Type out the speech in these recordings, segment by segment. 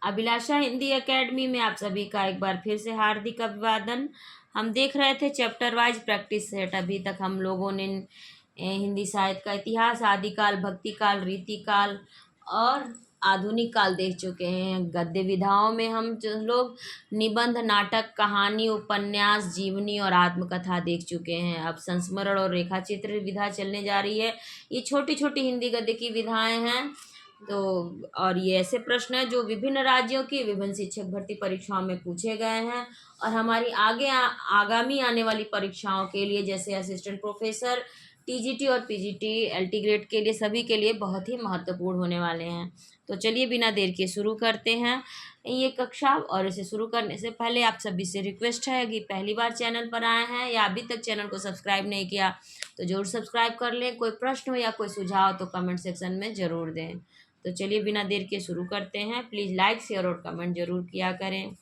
अभिलाषा Hindi academy में आप सभी का एक बार फिर से हार्दिक अभिवादन। हम देख रहे थे चैप्टर वाइज प्रैक्टिस सेट। अभी तक हम लोगों ने हिंदी साहित्य का इतिहास, आदिकाल, भक्तिकाल, रीतिकाल और आधुनिक काल देख चुके हैं। गद्य विधाओं में हम जो लोग निबंध, नाटक, कहानी, उपन्यास, जीवनी और आत्मकथा देख चुके हैं। अब संस्मरण और रेखाचित्र विधा चलने जा रही है। ये छोटी छोटी हिंदी गद्य की विधाएं हैं। तो और ये ऐसे प्रश्न हैं जो विभिन्न राज्यों की विभिन्न शिक्षक भर्ती परीक्षाओं में पूछे गए हैं और हमारी आगामी आने वाली परीक्षाओं के लिए, जैसे असिस्टेंट प्रोफेसर, टीजीटी और पीजीटी, एलटी ग्रेड के लिए, सभी के लिए बहुत ही महत्वपूर्ण होने वाले हैं। तो चलिए बिना देर के शुरू करते हैं ये कक्षा। और इसे शुरू करने से पहले आप सभी से रिक्वेस्ट है कि पहली बार चैनल पर आए हैं या अभी तक चैनल को सब्सक्राइब नहीं किया तो ज़रूर सब्सक्राइब कर लें। कोई प्रश्न हो या कोई सुझाव तो कमेंट सेक्शन में ज़रूर दें। तो चलिए बिना देर के शुरू करते हैं। प्लीज़ लाइक, शेयर और कमेंट जरूर किया करें।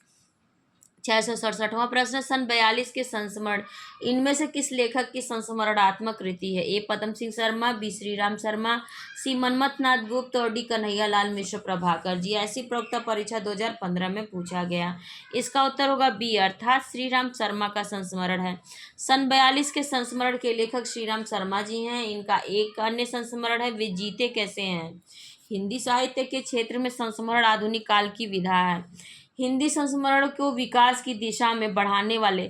667वां प्रश्न, सन 42 के संस्मरण इनमें से किस लेखक की संस्मरणात्मक कृति है? ए पदम सिंह शर्मा, बी श्रीराम शर्मा, सी मनमथ नाथ गुप्त और डी कन्हैया लाल मिश्र प्रभाकर जी। ऐसी प्रवक्ता परीक्षा 2015 में पूछा गया। इसका उत्तर होगा बी, अर्थात श्रीराम शर्मा का संस्मरण है। सन 42 के संस्मरण के लेखक श्रीराम शर्मा जी हैं। इनका एक अन्य संस्मरण है वे जीते कैसे हैं। हिंदी साहित्य के क्षेत्र में संस्मरण आधुनिक काल की विधा है। हिंदी संस्मरण को विकास की दिशा में बढ़ाने वाले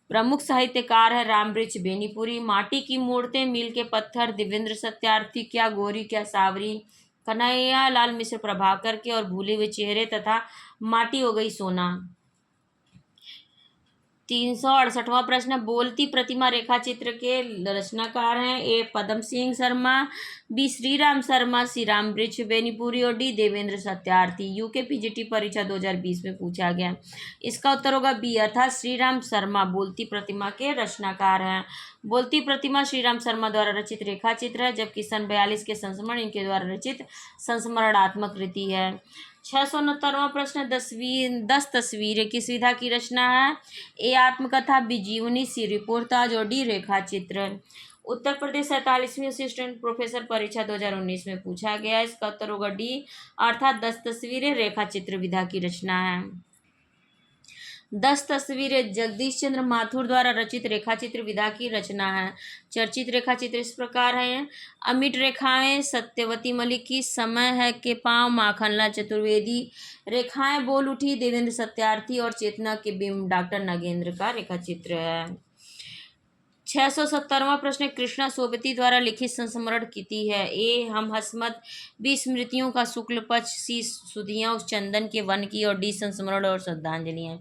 प्रमुख साहित्यकार हैं रामवृक्ष बेनीपुरी। माटी की मूर्तें, मील के पत्थर, देवेंद्र सत्यार्थी, क्या गोरी क्या सावरी, कन्हैया लाल मिश्र प्रभाकर के, और भूले हुए चेहरे तथा माटी हो गई सोना। 368वां प्रश्न, बोलती प्रतिमा रेखाचित्र के रचनाकार हैं? ए पदम सिंह शर्मा, बी श्रीराम शर्मा, सी रामवृक्ष बेनीपुरी और D Devendra Satyarthi. UK PGT परीक्षा 2020 में पूछा गया। इसका उत्तर होगा बी, अर्थात श्रीराम शर्मा बोलती प्रतिमा के रचनाकार हैं। बोलती प्रतिमा श्रीराम शर्मा द्वारा रचित रेखाचित्र है, जबकि सन 42 के संस्मरण इनके द्वारा रचित संस्मरणात्मक कृति है। 669वां प्रश्न, 10 तस्वीरें किस विधा की रचना है? ए आत्मकथा, बी जीवनी, सी रिपोर्टाज और डी रेखाचित्र। उत्तर प्रदेश 47वीं असिस्टेंट प्रोफेसर परीक्षा 2019 में पूछा गया। इसका उत्तर होगा डी, अर्थात 10 तस्वीरें रेखाचित्र विधा की रचना है। 10 तस्वीरें जगदीश चंद्र माथुर द्वारा रचित रेखाचित्र विधा की रचना है। चर्चित रेखाचित्र इस प्रकार हैं: अमिट रेखाएं सत्यवती मलिक की, समय है के पांव माखनलाल चतुर्वेदी, रेखाएं बोल उठी देवेंद्र सत्यार्थी और चेतना के बिंब डॉक्टर नगेंद्र का रेखाचित्र है। 670वां प्रश्न, कृष्णा सोबती द्वारा लिखित संस्मरण कृति है? ए हम हसमत, बी स्मृतियों का शुक्ल पक्ष, सी सुधियाँ उस चंदन के वन की और डी संस्मरण और श्रद्धांजलियाँ।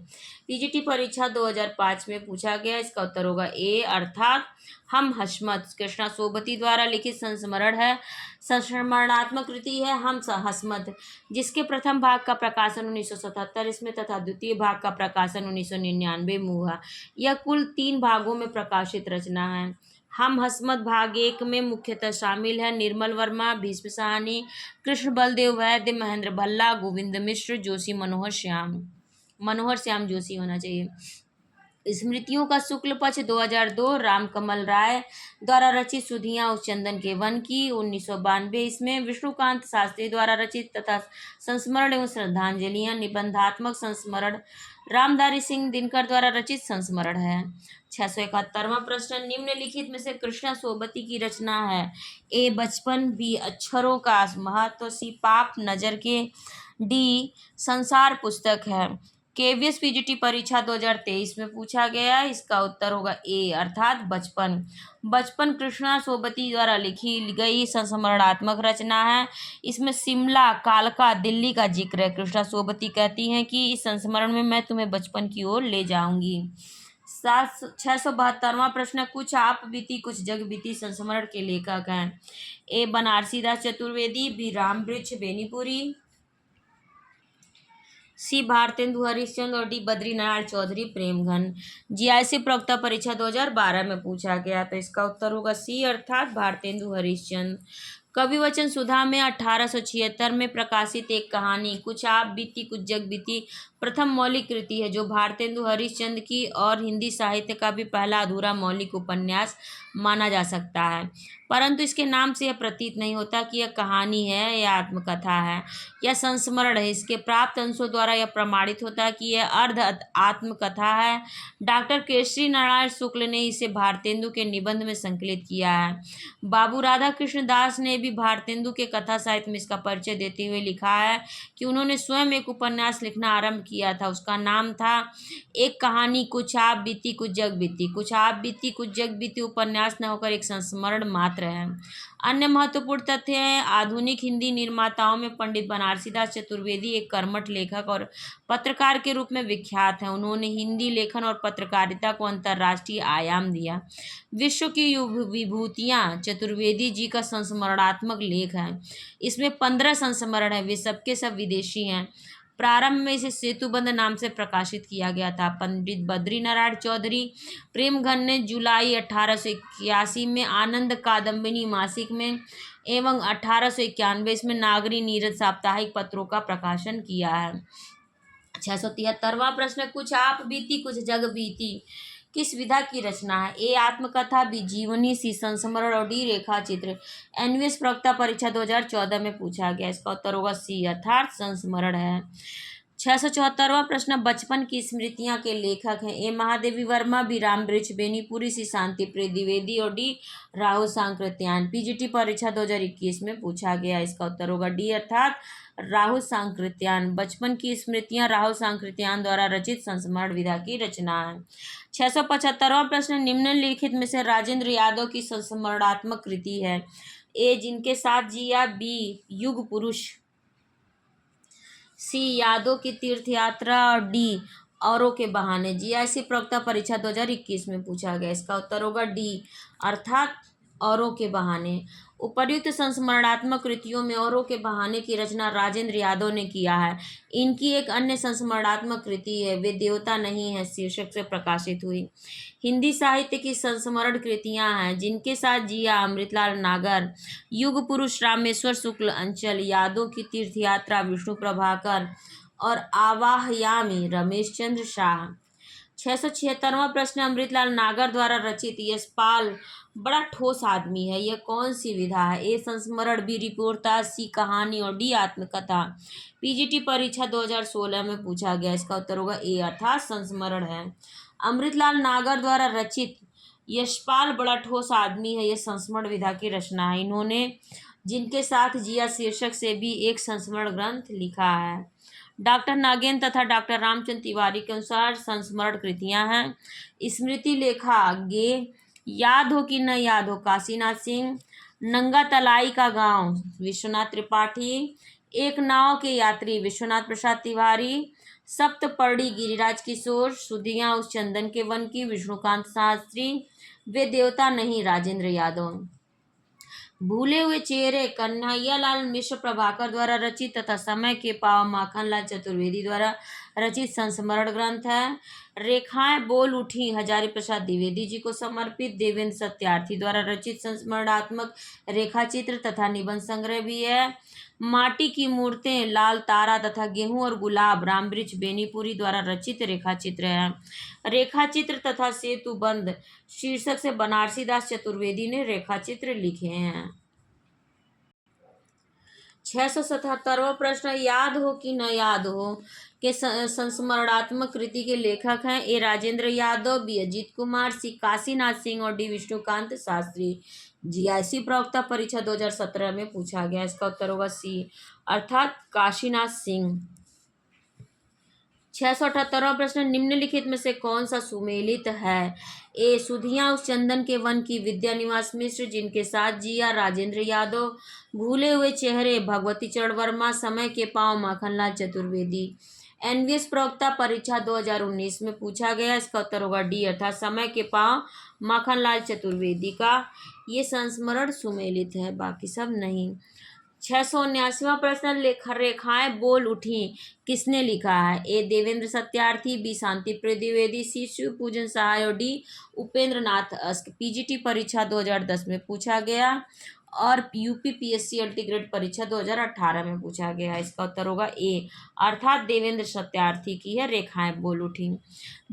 पीजीटी परीक्षा 2005 में पूछा गया। इसका उत्तर होगा ए, अर्थात हम हसमत कृष्णा सोबती द्वारा लिखित संस्मरण है, संस्मरणात्मक कृति है हम हसमत, जिसके प्रथम भाग का प्रकाशन 1977 इसमें तथा द्वितीय भाग का प्रकाशन 1999 में हुआ। यह कुल 3 भागों में प्रकाशित रचना है। हम हसमत भाग 1 में मुख्यतः शामिल है निर्मल वर्मा, भीष्म साहनी, कृष्ण बलदेव वैद्य, महेंद्र भल्ला, गोविंद मिश्र जोशी, मनोहर श्याम जोशी होना चाहिए। स्मृतियों का शुक्ल पक्ष 2002 रामकमल राय द्वारा रचित सुधियाँ उस चंदन के वन की 1992 इसमें विष्णुकांत शास्त्री द्वारा रचित तथा संस्मरण एवं श्रद्धांजलियाँ निबंधात्मक संस्मरण रामधारी सिंह दिनकर द्वारा रचित संस्मरण है। 671वां प्रश्न, निम्नलिखित में से कृष्णा सोबती की रचना है? ए बचपन, बी अक्षरों का महत्व, सी पाप नजर के, डी संसार पुस्तक है। केवीएस पीजीटी परीक्षा 2023 में पूछा गया। इसका उत्तर होगा ए, अर्थात बचपन। बचपन कृष्णा सोबती द्वारा लिखी गई संस्मरणात्मक रचना है। इसमें शिमला, कालका, दिल्ली का जिक्र है। कृष्णा सोबती कहती हैं कि इस संस्मरण में मैं तुम्हें बचपन की ओर ले जाऊंगी। 672वां प्रश्न, कुछ आप बीती कुछ जग बीती संस्मरण के लेखक हैं? ए बनारसी दास चतुर्वेदी, बी रामवृक्ष बेनीपुरी, सी भारतेंदु हरिश्चंद्र और डी बद्रीनारायण चौधरी प्रेमघन। जीआईसी प्रवक्ता परीक्षा 2012 में पूछा गया। तो इसका उत्तर होगा सी, अर्थात भारतेंदु हरिश्चंद्र। कवि वचन सुधा में 1876 में प्रकाशित एक कहानी कुछ आप बीती कुछ जग बीती प्रथम मौलिक कृति है, जो भारतेंदु हरिश्चंद्र की और हिंदी साहित्य का भी पहला अधूरा मौलिक उपन्यास माना जा सकता है। परंतु इसके नाम से यह प्रतीत नहीं होता कि यह कहानी है या आत्मकथा है। क्या संस्मरण है? इसके प्राप्त अंशों द्वारा यह प्रमाणित होता है कि यह अर्ध आत्मकथा है। डॉक्टर केसरी नारायण शुक्ल ने इसे भारतेंदु के निबंध में संकलित किया है। बाबू राधा कृष्ण दास ने भी भारतेंदु के कथा साहित्य में इसका परिचय देते हुए लिखा है कि उन्होंने स्वयं एक उपन्यास लिखना आरंभ किया था। उसका नाम था एक कहानी, कुछ आप बीती कुछ जग बीती। कुछ आप बीती कुछ जग बीती उपन्यास न होकर एक संस्मरण मात्र है। अन्य महत्वपूर्ण तथ्य है, आधुनिक हिंदी निर्माताओं में पंडित बनारसीदास चतुर्वेदी एक कर्मठ लेखक और पत्रकार के रूप में विख्यात हैं। उन्होंने हिंदी लेखन और पत्रकारिता को अंतर्राष्ट्रीय आयाम दिया। विश्व की विभूतियाँ चतुर्वेदी जी का संस्मरणात्मक लेख है। इसमें 15 संस्मरण है, वे सबके सब विदेशी हैं। प्रारंभ में इसे सेतुबंध नाम से प्रकाशित किया गया था। पंडित बद्री नारायण चौधरी प्रेमघन ने जुलाई 1881 में आनंद कादम्बिनी मासिक में एवं 1891 में नागरी नीरज साप्ताहिक पत्रों का प्रकाशन किया है। 673वां प्रश्न, कुछ आप बीती कुछ जग बीती किस विधा की रचना है? ए आत्मकथा, बी जीवनी, सी संस्मरण और डी रेखा चित्र। एनवीएस प्रवक्ता परीक्षा 2014 में पूछा गया। इसका उत्तर होगा सी अर्थात संस्मरण है। 674वां प्रश्न, बचपन की स्मृतियां के लेखक हैं? ए महादेवी वर्मा, बी रामवृक्ष बेनीपुरी, सी शांति प्रिय द्विवेदी और डी राहुल सांकृत्यायन। पीजीटी परीक्षा 2021 में पूछा गया। इसका उत्तर होगा डी अर्थात राहुल सांकृत्यायन। बचपन की स्मृतियां राहुल सांकृत्यायन द्वारा रचित संस्मरण विधा की रचना है। 675वां प्रश्न, निम्नलिखित में से राजेंद्र यादव की संस्मरणात्मक कृति है? ए जिनके साथ जिया, बी युग पुरुष, सी यादों की तीर्थ यात्रा और डी औरों के बहाने। जीआईसी प्रवक्ता परीक्षा 2021 में पूछा गया। इसका उत्तर होगा डी अर्थात औरों के बहाने। उपर्युक्त संस्मरणात्मक कृतियों में औरों के बहाने की रचना राजेंद्र यादव ने किया है। इनकी एक अन्य संस्मरणात्मक कृति है वे देवता नहीं है शीर्षक से प्रकाशित हुई। हिंदी साहित्य की संस्मरण कृतियां हैं जिनके साथ जिया, अमृतलाल नागर, युग पुरुष रामेश्वर शुक्ल, अंचल, यादव की तीर्थ यात्रा विष्णु प्रभाकर और आवाहयामी रमेश चंद्र शाह। 676वां प्रश्न, अमृतलाल नागर द्वारा रचित यशपाल बड़ा ठोस आदमी है, यह कौन सी विधा है? ए संस्मरण, बी रिपोर्टाज, सी कहानी और डी आत्मकथा। पीजीटी परीक्षा 2016 में पूछा गया। इसका उत्तर होगा ए अर्थात संस्मरण है। अमृतलाल नागर द्वारा रचित यशपाल बड़ा ठोस आदमी है, यह संस्मरण विधा की रचना है। इन्होंने जिनके साथ जिया शीर्षक से भी एक संस्मरण ग्रंथ लिखा है। डॉक्टर नागेंद्र तथा डॉक्टर रामचंद्र तिवारी के अनुसार संस्मरण कृतियां हैं। स्मृति लेखा गे, याद हो कि न याद हो काशीनाथ सिंह, नंगा तलाई का गांव विश्वनाथ त्रिपाठी, एक नाव के यात्री विश्वनाथ प्रसाद तिवारी, सप्तपर्णी गिरिराज किशोर, सुधियां उस चंदन के वन की विष्णुकांत शास्त्री, वे देवता नहीं राजेंद्र यादव। भूले हुए चेहरे कन्हैयालाल मिश्र प्रभाकर द्वारा रचित तथा समय के पाव माखनलाल चतुर्वेदी द्वारा रचित संस्मरण ग्रंथ है। रेखाएं बोल उठी हजारी प्रसाद द्विवेदी जी को समर्पित देवेंद्र सत्यार्थी द्वारा रचित संस्मरणात्मक रेखाचित्र तथा निबंध संग्रह भी है। माटी की मूर्तें लाल तारा तथा गेहूं और गुलाब रामवृक्ष बेनीपुरी द्वारा रचित रेखाचित्र है। रेखाचित्र तथा सेतुबंध शीर्षक से बनारसीदास चतुर्वेदी ने रेखाचित्र लिखे हैं। 677वां प्रश्न, याद हो कि न याद हो के संस्मरणात्मक कृति के लेखक हैं? ए राजेंद्र यादव, बी अजीत कुमार, सी काशीनाथ सिंह और डी विष्णुकांत शास्त्री। जीआईसी प्रवक्ता परीक्षा 2017 में पूछा गया। इसका उत्तर होगा सी अर्थात काशीनाथ सिंह। 678वां प्रश्न, निम्नलिखित में से कौन सा सुमेलित है? ए सुधियां उस चंदन के वन की विद्या निवास मिश्र जिनके साथ जिया राजेंद्र यादव, भूले हुए चेहरे भगवती चरण वर्मा, समय के पांव माखनलाल चतुर्वेदी। एनवीएस प्रवक्ता परीक्षा 2019 में पूछा गया। इसका उत्तर होगा डी अर्थात समय के पांव माखनलाल चतुर्वेदी का ये संस्मरण सुमेलित है, बाकी सब नहीं। 679वां प्रश्न, रेखाएं बोल उठी किसने लिखा है? ए देवेंद्र सत्यार्थी, बी शांति प्रिय द्विवेदी, सी शिव पूजन सहाय और D Upendra Nath ask. PGT परीक्षा 2010 में पूछा गया और यूपीपीएससी अल्टीग्रेड परीक्षा 2018 में पूछा गया। इसका उत्तर होगा ए अर्थात देवेंद्र सत्यार्थी की है रेखाएं बोल उठी।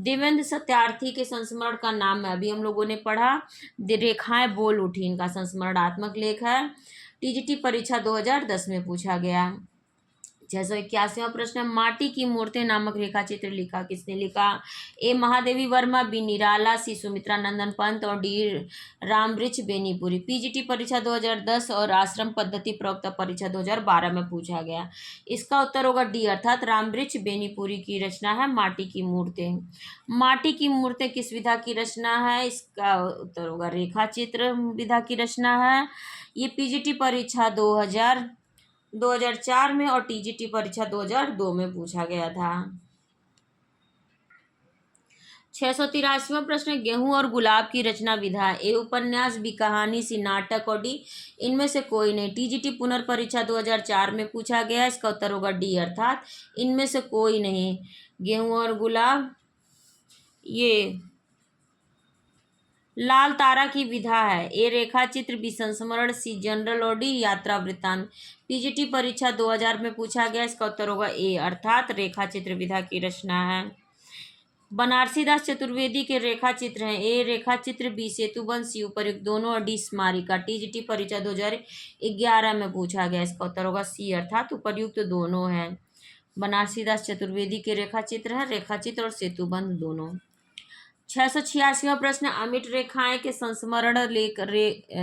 देवेंद्र सत्यार्थी के संस्मरण का नाम अभी हम लोगों ने पढ़ा, रेखाएं बोल उठी, इनका संस्मरणात्मक लेख है। टीजीटी परीक्षा 2010 में पूछा गया। 681वां प्रश्न, माटी की मूर्तें नामक रेखा चित्र लिखा, किसने लिखा? ए महादेवी वर्मा, बी निराला, सी सुमित्रा नंदन पंत और डी रामवृक्ष बेनीपुरी। पीजीटी परीक्षा 2010 और आश्रम पद्धति प्रवक्ता परीक्षा 2012 में पूछा गया। इसका उत्तर होगा डी, अर्थात रामवृक्ष बेनीपुरी की रचना है माटी की मूर्तें। माटी की मूर्तें किस विधा की रचना है? इसका उत्तर होगा रेखा चित्र विधा की रचना है। ये पीजीटी परीक्षा 2004 में और टीजीटी परीक्षा 2002 में पूछा गया था। 683वां प्रश्न, गेहूं और गुलाब की रचना विधा। ए उपन्यास, बी कहानी, सी नाटक और डी इनमें से कोई नहीं। टीजीटी पुनर्परीक्षा 2004 में पूछा गया। इसका उत्तर होगा डी, अर्थात इनमें से कोई नहीं। गेहूं और गुलाब ये लाल तारा की विधा है। ए रेखा चित्र, बी संस्मरण, सी जनरल और डी यात्रा वृत्तांत। पीजीटी परीक्षा 2000 में पूछा गया। इसका उत्तर होगा ए, अर्थात रेखा चित्र विधा की रचना है। बनारसी दास चतुर्वेदी के रेखा चित्र हैं। ए रेखा चित्र, बी सेतुबंध, सी उपर्युक्त दोनों और डी स्मारिका। टीजीटी परीक्षा 2011 में पूछा गया। इसका उत्तर होगा सी, अर्थात उपर्युक्त दोनों है। बनारसी दास चतुर्वेदी के रेखा चित्र है, रेखा चित्र और सेतुबंध दोनों। 686वां प्रश्न, अमिट रेखाएं के संस्मरण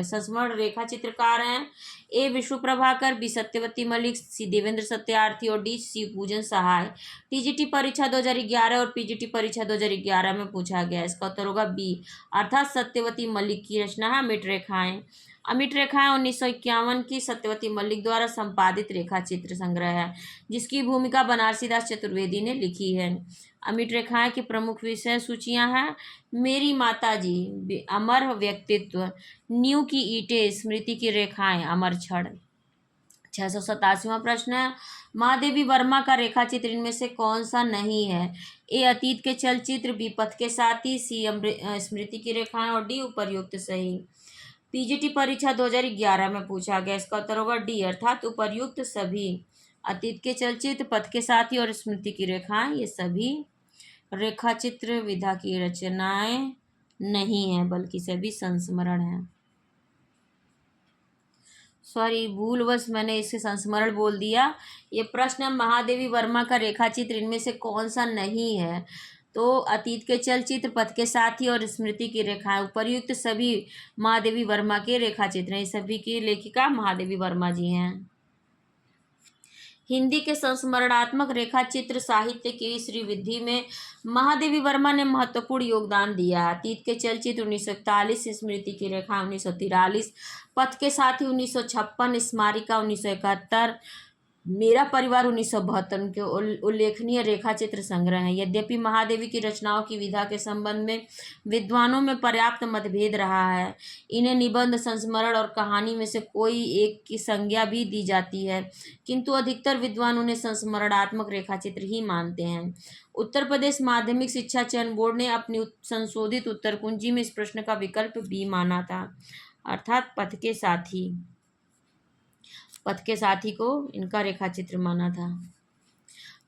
संस्मरण रेखा चित्रकार हैं। ए विष्णु प्रभाकर, बी सत्यवती मलिक, सी देवेंद्र सत्यार्थी और डी शिव पूजन सहाय। टीजीटी परीक्षा 2011 और पीजीटी परीक्षा 2011 में पूछा गया। इसका उत्तर होगा बी, अर्थात सत्यवती मलिक की रचना है अमिट रेखाएं। अमिट रेखाएं 1951 की सत्यवती मलिक द्वारा संपादित रेखा चित्र संग्रह है, जिसकी भूमिका बनारसी दास चतुर्वेदी ने लिखी है। अमिट रेखाएं की प्रमुख विषय सूचियां हैं। मेरी माताजी, अमर व्यक्तित्व, नींव की ईंटें, स्मृति की रेखाएं, अमर क्षण। 687वां प्रश्न है, महादेवी वर्मा का रेखा चित्र इनमें से कौन सा नहीं है? ए अतीत के चलचित्र, बी पथ के साथी, सी स्मृति की रेखाएं और डी उपर्युक्त सही। पीजीटी परीक्षा 2011 में पूछा गया। इसका उत्तर होगा डी, अर्थात उपर्युक्त सभी। अतीत के चलचित्र, पथ के साथी और स्मृति की रेखाएं ये सभी रेखा चित्र विधा की रचनाएं नहीं है, बल्कि सभी संस्मरण है। सॉरी, भूलवश मैंने इसे संस्मरण बोल दिया। ये प्रश्न, महादेवी वर्मा का रेखा चित्र इनमें से कौन सा नहीं है? तो अतीत के चलचित्र, पथ के साथी और स्मृति की रेखाएं उपर्युक्त सभी महादेवी वर्मा के रेखा चित्र हैं। सभी की लेखिका महादेवी वर्मा जी हैं। हिंदी के संस्मरणात्मक रेखा चित्र साहित्य की श्रीविधि में महादेवी वर्मा ने महत्वपूर्ण योगदान दिया। अतीत के चलचित्र 1941, स्मृति की रेखा 1943, पथ के साथी 1956, स्मारिका 1971, मेरा परिवार 1972 के उल्लेखनीय रेखा चित्र संग्रह हैं। यद्यपि महादेवी की रचनाओं की विधा के संबंध में विद्वानों में पर्याप्त मतभेद रहा है, इन्हें निबंध, संस्मरण और कहानी में से कोई एक की संज्ञा भी दी जाती है, किंतु अधिकतर विद्वान उन्हें संस्मरणात्मक रेखा चित्र ही मानते हैं। उत्तर प्रदेश माध्यमिक शिक्षा चयन बोर्ड ने अपनी संशोधित उत्तर कुंजी में इस प्रश्न का विकल्प बी माना था, अर्थात पथ के साथी को इनका रेखा चित्र माना था।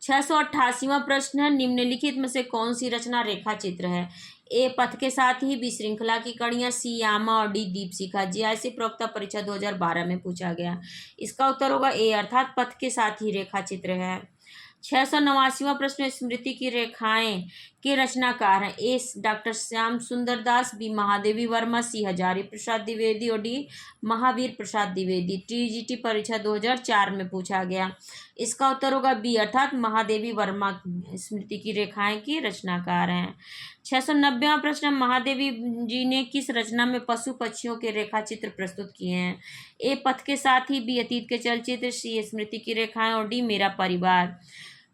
688वां प्रश्न है, निम्नलिखित में से कौन सी रचना रेखा चित्र है? ए पथ के साथी, बी श्रृंखला की कड़ियाँ, सी यामा और डी दीपशिखा। जीआईसी प्रवक्ता परीक्षा 2012 में पूछा गया। इसका उत्तर होगा ए, अर्थात पथ के साथी रेखा चित्र है। 689वां प्रश्न, स्मृति की रेखाएं के रचनाकार हैं। ए डॉक्टर श्याम सुंदर दास, बी महादेवी वर्मा, सी हजारी प्रसाद द्विवेदी और डी महावीर प्रसाद द्विवेदी। टीजीटी परीक्षा 2004 में पूछा गया। इसका उत्तर होगा बी, अर्थात महादेवी वर्मा स्मृति की रेखाएं की रचनाकार हैं। 690वां प्रश्न, महादेवी जी ने किस रचना में पशु पक्षियों के रेखा चित्र प्रस्तुत किए हैं? ए पथ के साथी, बी अतीत के चलचित्र, सी स्मृति की रेखाएं और डी मेरा परिवार।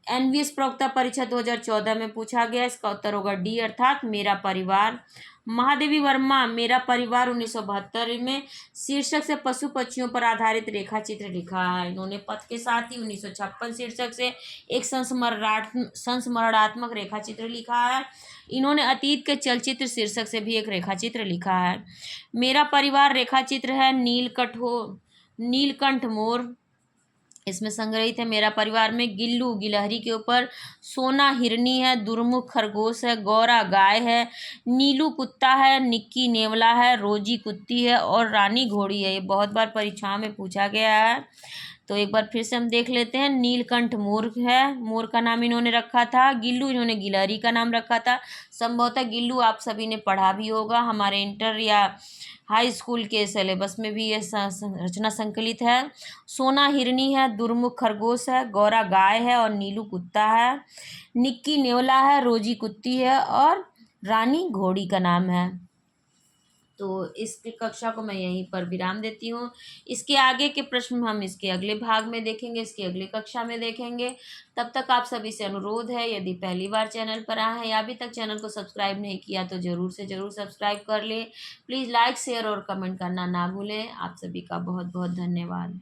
एनवीएस प्रवक्ता परीक्षा 2014 में पूछा गया। इसका उत्तर होगा डी, अर्थात मेरा परिवार। महादेवी वर्मा मेरा परिवार 1972 में शीर्षक से पशु पक्षियों पर आधारित रेखा चित्र लिखा है। इन्होंने पथ के साथ ही 1956 शीर्षक से एक संस्मरणात्मक रेखा चित्र लिखा है। इन्होंने अतीत के चलचित्र शीर्षक से भी एक रेखा चित्र लिखा है। मेरा परिवार रेखा चित्र है नीलकंठ मोर, इसमें संग्रहित है। मेरा परिवार में गिल्लू गिलहरी के ऊपर, सोना हिरनी है, दुर्मुख खरगोश है, गौरा गाय है, नीलू कुत्ता है, निक्की नेवला है, रोजी कुत्ती है और रानी घोड़ी है। ये बहुत बार परीक्षाओं में पूछा गया है। तो एक बार फिर से हम देख लेते हैं। नीलकंठ मोर है, मोर का नाम इन्होंने रखा था। गिल्लू इन्होंने गिलहरी का नाम रखा था। संभवतः गिल्लू आप सभी ने पढ़ा भी होगा, हमारे इंटर या हाई स्कूल के सिलेबस में भी ये रचना संकलित है। सोना हिरनी है, दुर्मुख खरगोश है, गौरा गाय है और नीलू कुत्ता है। निक्की नेवला है, रोजी कुत्ती है और रानी घोड़ी का नाम है। तो इस कक्षा को मैं यहीं पर विराम देती हूँ। इसके आगे के प्रश्न हम इसके अगले भाग में देखेंगे, इसकी अगली कक्षा में देखेंगे। तब तक आप सभी से अनुरोध है, यदि पहली बार चैनल पर आए हैं या अभी तक चैनल को सब्सक्राइब नहीं किया तो ज़रूर से ज़रूर सब्सक्राइब कर लें। प्लीज़ लाइक शेयर और कमेंट करना ना भूलें। आप सभी का बहुत बहुत धन्यवाद।